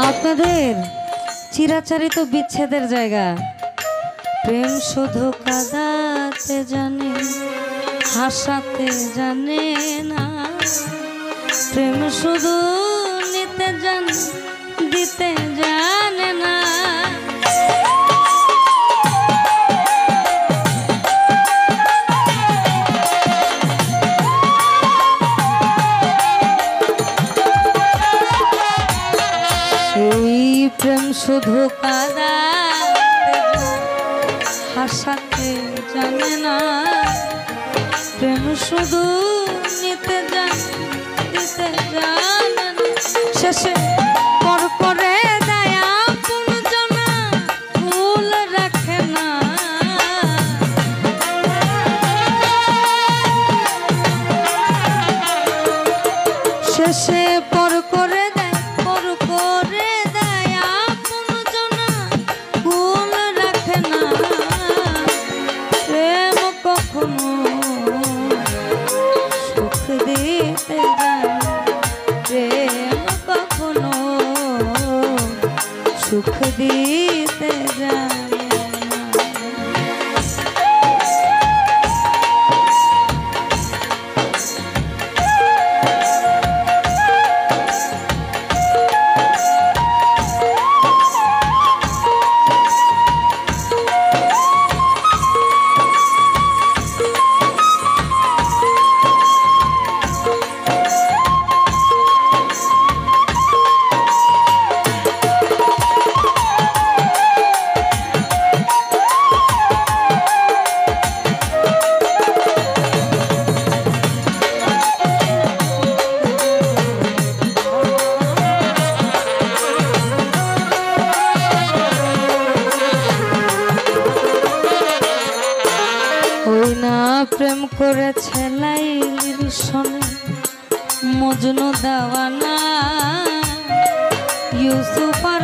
আপনাদের চিরাচরিত বিচ্ছেদের জায়গা। প্রেম শুধু কাঁদাতে জানে, হাসাতে জানে না। প্রেম শুধু নিতে জানে, দিতে জানে না। প্রেম শুধু কাঁদাতে হাসাতে জানে না। প্রেম শুধু নিতে জানে, দিতে জানে না। শেষে পর করে দেয় আপনজনা, ভুল রাখে না। শেষে পর করে দেয়, পর করে সুখ দিতে জানে না। প্রেম করেছে লাইলির সনে মজনু দেওয়ানা, ইউসুফ আর